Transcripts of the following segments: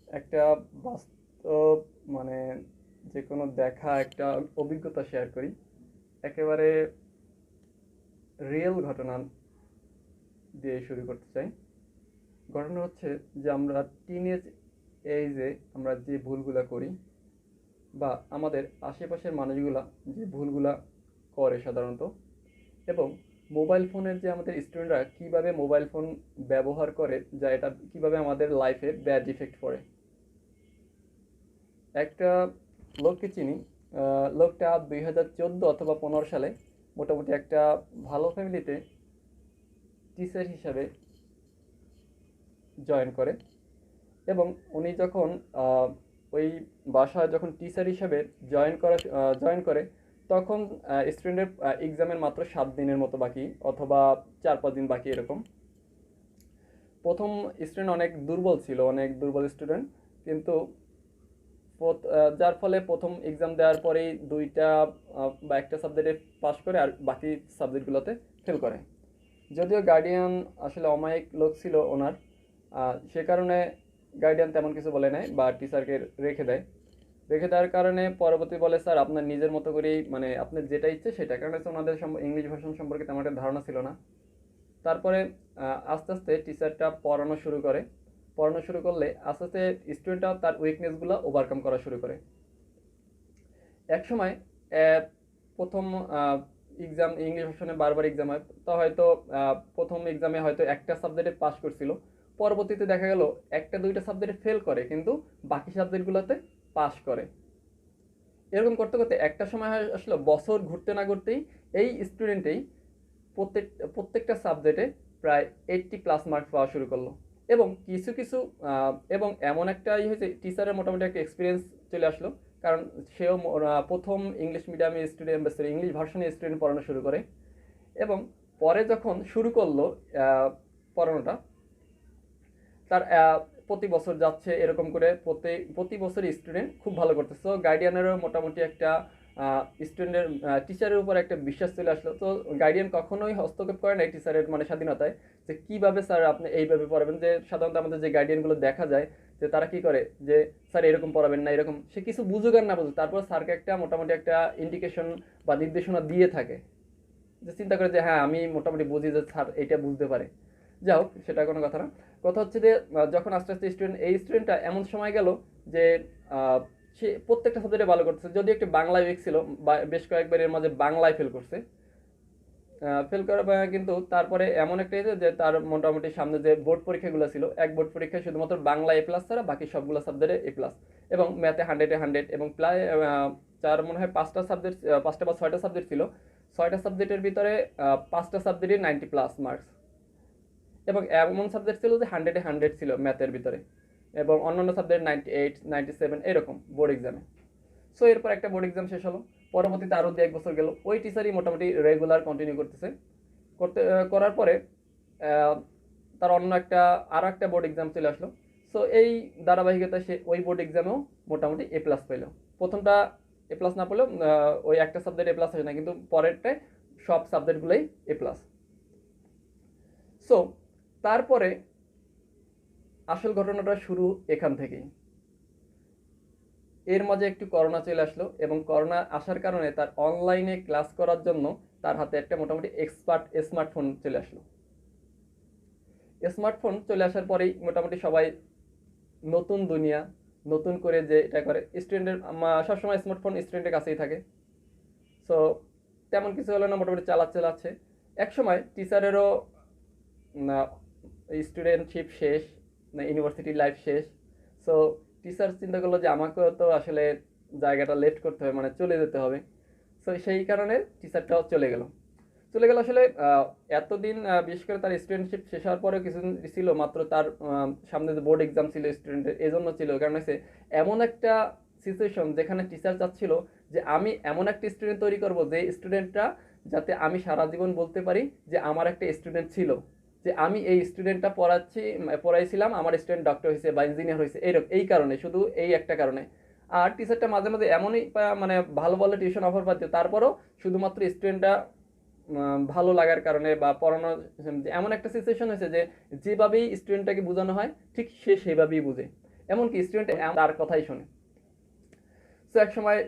একটা বাস্তব মানে যে কোনো দেখা একটা অভিজ্ঞতা শেয়ার করি। একেবারে রিয়েল ঘটনা দিয়ে শুরু করতে চাই। ঘটনা হচ্ছে যে আমরা টিনেজ এইজে আমরা যে ভুলগুলা করি বা আমাদের আশেপাশের মানুষগুলা যে ভুলগুলা করে সাধারণত, এবং মোবাইল ফোনের যে আমাদের স্টুডেন্টরা কিভাবে মোবাইল ফোন ব্যবহার করে, যা এটা কিভাবে আমাদের লাইফে ব্যাড ইফেক্ট পড়ে। একটা লোককে চিনি। লোকটা 2014 অথবা 15 সালে মোটামুটি একটা ভালো ফ্যামিলিতে টিচার হিসাবে জয়েন করে। এবং উনি যখন ওই বাসায় যখন টিচার হিসাবে জয়েন করে, তখন স্টুডেন্টের এক্সামের মাত্র 7 দিনের মতো বাকি, অথবা 4-5 দিন বাকি এরকম। প্রথম স্টুডেন্ট অনেক দুর্বল ছিল, অনেক দুর্বল স্টুডেন্ট, কিন্তু যার ফলে প্রথম এক্সাম দেওয়ার পরেই দুইটা বা একটা সাবজেক্টে পাশ করে আর বাকি সাবজেক্টগুলোতে ফেল করে। যদিও গার্ডিয়ান আসলে অমায়িক লোক ছিল ওনার, সে কারণে গার্ডিয়ান তেমন কিছু বলে নাই বা টিচারকে রেখে দেয়। রেখে দেওয়ার কারণে পরবর্তী বলে, স্যার আপনার নিজের মতো করেই, মানে আপনার যেটা ইচ্ছে সেটা, কারণ হচ্ছে ওনাদের ইংলিশ ভার্সন সম্পর্কে তেমন একটা ধারণা ছিল না। তারপরে আস্তে আস্তে টিচারটা পড়ানো শুরু করলে আস্তে আস্তে স্টুডেন্টটাও তার উইকনেসগুলো ওভারকাম করা শুরু করে। এক সময় প্রথম এক্সাম ইংলিশ ভার্সনে বারবার এক্সাম হয়, তো হয়তো প্রথম এক্সামে হয়তো একটা সাবজেক্টে পাস করছিল, পরবর্তীতে দেখা গেল একটা দুইটা সাবজেক্টে ফেল করে কিন্তু বাকি সাবজেক্টগুলোতে পাস করে। এরকম করতে করতে একটা সময় আসলে বছর ঘুরতে না ঘুরতেই এই স্টুডেন্টেই প্রত্যেক প্রত্যেকটা সাবজেক্টে প্রায় 80+ মার্কস পাওয়া শুরু করলো। এবং কিছু কিছু এবং এমন একটা হয়েছে, টিচারের মোটামুটি একটা এক্সপিরিয়েন্স চলে আসলো, কারণ সেও প্রথম ইংলিশ মিডিয়ামে স্টুডেন্ট, ইংলিশ ভার্সনে স্টুডেন্ট পড়ানো শুরু করে। এবং পরে যখন শুরু করলো পড়ানোটা, তার প্রতি বছর যাচ্ছে এরকম করে, প্রতি প্রতি বছর স্টুডেন্ট খুব ভালো করতেছে। তো গার্ডিয়ানেরও মোটামুটি একটা স্টুডেন্টের টিচারের উপর একটা বিশ্বাস চলে আসলো। তো গার্ডিয়ান কখনোই হস্তক্ষেপ করে না টিচারের মানে স্বাধীনতায়, যে কিভাবে স্যার আপনি এইভাবে পড়াবেন। যে সাধারণত আমাদের যে গার্ডিয়ানগুলো দেখা যায় যে তারা কি করে, যে স্যার এরকম পড়াবেন না, এরকম, সে কিছু বুঝুক আর না বুঝুক, তারপর স্যারকে একটা মোটামুটি একটা ইন্ডিকেশন বা নির্দেশনা দিয়ে থাকে, যে চিন্তা করে যে হ্যাঁ আমি মোটামুটি বুঝি যে স্যার এটা বুঝতে পারে। যাই হোক, সেটা কোনো কথা না। কথা হচ্ছে যে যখন আস্তে আস্তে স্টুডেন্টটা এমন সময় গেল যে আহ, সে প্রত্যেকটা সাবজেক্টে ভালো করতেছে, যদি একটি বাংলায় উইক ছিল, বেশ কয়েকবার এর মাঝে বাংলায় ফেল করছে। ফেল করার কিন্তু তারপরে এমন একটা হয়েছে যে তার মোটামুটি সামনে যে বোর্ড পরীক্ষাগুলো ছিল, এক বোর্ড পরীক্ষায় শুধুমাত্র বাংলা A+ ছাড়া বাকি সবগুলো সাবজেক্টে A+, এবং ম্যাথে 100-এ 100, এবং প্রায় চার মনে হয় পাঁচটা সাবজেক্ট, পাঁচটা বা ছয়টা সাবজেক্ট ছিল। ছয়টা সাবজেক্টের ভিতরে পাঁচটা সাবজেক্টে 90+ মার্কস। এবং এমন সাবজেক্ট ছিল যে 100-এ 100 ছিল ম্যাথের ভিতরে, এবং অন্যান্য সাবজেক্ট 98-97 এরকম বোর্ড এক্সামে। সো এরপর একটা বোর্ড এক্সাম শেষ হলো, পরবর্তীতে আরও 1 বছর গেল, ওই টিচারই মোটামুটি রেগুলার কন্টিনিউ করতেছে। করার পরে আহ, তার অন্য একটা আরও একটা বোর্ড এক্সাম চলে আসলো। সো এই ধারাবাহিকতা সে ওই বোর্ড এক্সামেও মোটামুটি A+ পেল। প্রথমটা A+ না পেলেও ওই একটা সাবজেক্ট A+ আসে না, কিন্তু পরেরটায় সব সাবজেক্টগুলোই A+। সো তারপরে আসল ঘটনাটা শুরু এখান থেকেই। এর মাঝে একটু করোনা চলে আসলো, এবং করোনা আসার কারণে তার অনলাইনে ক্লাস করার জন্য তার হাতে একটা মোটামুটি স্মার্টফোন চলে আসলো। স্মার্টফোন চলে আসার পরেই মোটামুটি সবাই নতুন দুনিয়া, নতুন করে যে এটা করে স্টুডেন্টের, সবসময় স্মার্টফোন স্টুডেন্টের কাছেই থাকে। সো তেমন কিছু হলো না, মোটামুটি চালাচ্ছে। এক সময় টিচারেরও স্টুডেন্টশিপ শেষ, না ইউনিভার্সিটি লাইফ শেষ। সো টিচার চিন্তা করলো যে আমাকেও তো আসলে জায়গাটা লেফট করতে হবে, মানে চলে যেতে হবে। সো সেই কারণে টিচারটাও চলে গেল আসলে। এতদিন বিশেষ করে তার স্টুডেন্টশিপ শেষ হওয়ার পরেও কিছুদিন ছিল মাত্র, তার সামনে যে বোর্ড এক্সাম ছিল স্টুডেন্টের, এই জন্য ছিল কারণ হচ্ছে এমন একটা সিচুয়েশন যেখানে টিচার চাচ্ছিল যে আমি এমন একটা স্টুডেন্ট তৈরি করব যে স্টুডেন্টটা যাতে আমি সারা জীবন বলতে পারি যে আমার একটা স্টুডেন্ট ছিল, যে আমি এই স্টুডেন্টটা পড়াইছিলাম, আমার স্টুডেন্ট ডক্টর হয়েছে বা ইঞ্জিনিয়ার হয়েছে, এই কারণে, শুধু এই একটা কারণে। আর টিচারটা মাঝে মাঝে এমনই মানে ভালো ভালো টিউশন অফার পাচ্ছে, তারপরও শুধুমাত্র স্টুডেন্টটা ভালো লাগার কারণে বা পড়ানো, এমন একটা সিচুয়েশন হয়েছে যে যেভাবেই স্টুডেন্টটাকে বোঝানো হয় ঠিক সে সেভাবেই বুঝে। এমনকি স্টুডেন্ট তার কথাই শোনে। সো এক সময়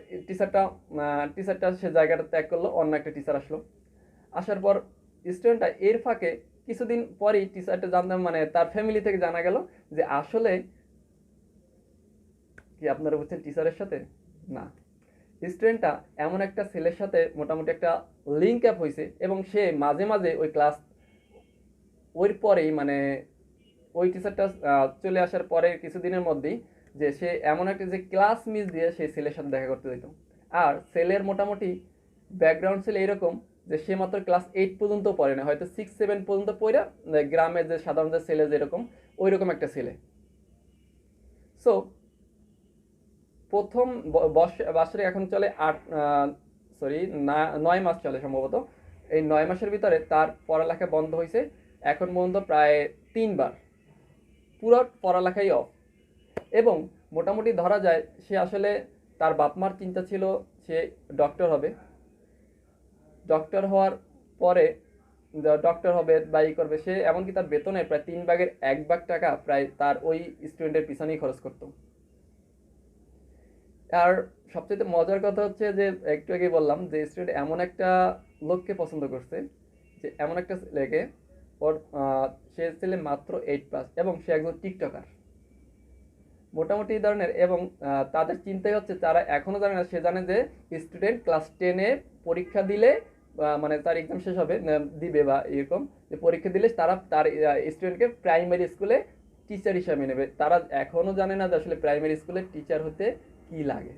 টিচারটা সে জায়গাটা ত্যাগ করলো, অন্য একটা টিচার আসলো। আসার পর স্টুডেন্টটা এর ফাঁকে কিছুদিন পরেই টিচারটা জানতাম, মানে তার ফ্যামিলি থেকে জানা গেল যে আসলে কি আপনারা বুঝছেন টিচারের সাথে না, স্টুডেন্টটা এমন একটা ছেলের সাথে মোটামুটি একটা লিঙ্ক আপ হয়েছে, এবং সে মাঝে মাঝে ওই ক্লাস ওই পরেই মানে ওই টিচারটা চলে আসার পরে কিছুদিনের মধ্যেই যে সে এমন একটা যে ক্লাস মিস দিয়ে সেই ছেলের সাথে দেখা করতে যেত। আর ছেলের মোটামুটি ব্যাকগ্রাউন্ড ছিল এরকম যে সে মাত্র ক্লাস 8 পর্যন্ত পড়ে না, হয়তো 6-7 পর্যন্ত পড়ে, গ্রামের যে সাধারণ যে ছেলে যেরকম ওই রকম একটা ছেলে। সো প্রথম বছরে এখন চলে 9 মাস চলে সম্ভবত। এই 9 মাসের ভিতরে তার পড়ালেখা বন্ধ হয়েছে এখন পর্যন্ত প্রায় 3 বার, পুরো পড়ালেখাই অফ। এবং মোটামুটি ধরা যায় সে আসলে তার বাপ মার চিন্তা ছিল সে ডক্টর হবে, ডক্টর হওয়ার পরে ডক্টর হবে বা ই করবে, সে এমনকি তার বেতনের প্রায় 3 ভাগের 1 ভাগ টাকা প্রায় তার ওই স্টুডেন্টের পিছনেই খরচ করতো। আর সবচেয়ে মজার কথা হচ্ছে যে একটু আগে বললাম যে স্টুডেন্ট এমন একটা লোককে পছন্দ করছে, যে এমন একটা ছেলেকে, ওর সে ছেলে মাত্র 8 পাস এবং সে একজন টিকটকার মোটামুটি এই ধরনের। এবং তাদের চিন্তাই হচ্ছে, তারা এখনো জানে না, সে জানে যে স্টুডেন্ট ক্লাস 10-এ পরীক্ষা দিলে মানে তার এক্সাম শেষ হবে দিবে বা এরকম, যে পরীক্ষা দিলে তারা তার স্টুডেন্টকে প্রাইমারি স্কুলে টিচার হিসাবে নেবে। তারা এখনো জানে না যে আসলে প্রাইমারি স্কুলে টিচার হতে কি লাগে,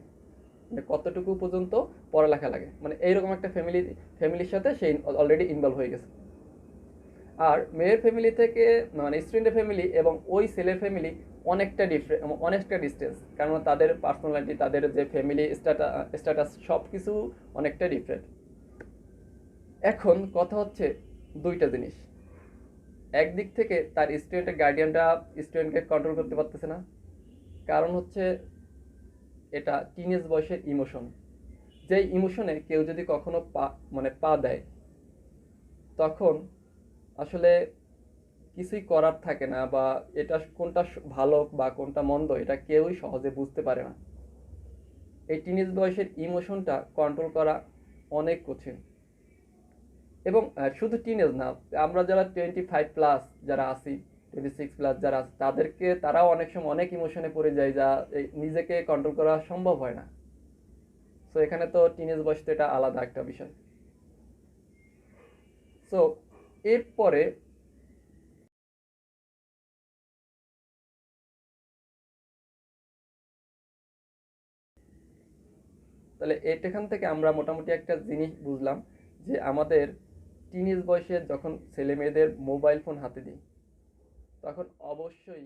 মানে কতটুকু পর্যন্ত পড়ালেখা লাগে, মানে এইরকম একটা ফ্যামিলির সাথে সে অলরেডি ইনভলভ হয়ে গেছে। আর মেয়ের ফ্যামিলি থেকে মানে স্টুডেন্টের ফ্যামিলি এবং ওই ছেলের ফ্যামিলি অনেকটা ডিস্টেন্স, কারণ তাদের পার্সোনালিটি, তাদের যে ফ্যামিলি স্ট্যাটাস সব কিছু অনেকটা ডিফারেন্ট। এখন কথা হচ্ছে দুইটা জিনিস, একদিক থেকে তার স্টুডেন্টের গার্ডিয়ানরা স্টুডেন্টকে কন্ট্রোল করতে পারতেছে না, কারণ হচ্ছে এটা টিনেজ বয়সের ইমোশন, যেই ইমোশনে কেউ যদি কখনো পা দেয়, তখন আসলে কিছুই করার থাকে না, বা এটা কোনটা ভালো বা কোনটা মন্দ এটা কেউই সহজে বুঝতে পারে না। এই টিনেজ বয়সের ইমোশনটা কন্ট্রোল করা অনেক কঠিন। এবং শুধু টিনেজ না, আমরা যারা 25+ যারা আছি, 26+ যারা আছে, তারাও অনেক সময় অনেক ইমোশনে পড়ে যায়, যা নিজেকে কন্ট্রোল করা সম্ভব হয় না। সো এখানে তো টিনেজ বয়স তো এটা আলাদা একটা বিষয়। সো এরপরে তাহলে এখান থেকে আমরা মোটামুটি একটা জিনিস বুঝলাম, যে আমাদের টিনেজ বয়সে যখন ছেলে মেয়েদের মোবাইল ফোন হাতে দিই, তখন অবশ্যই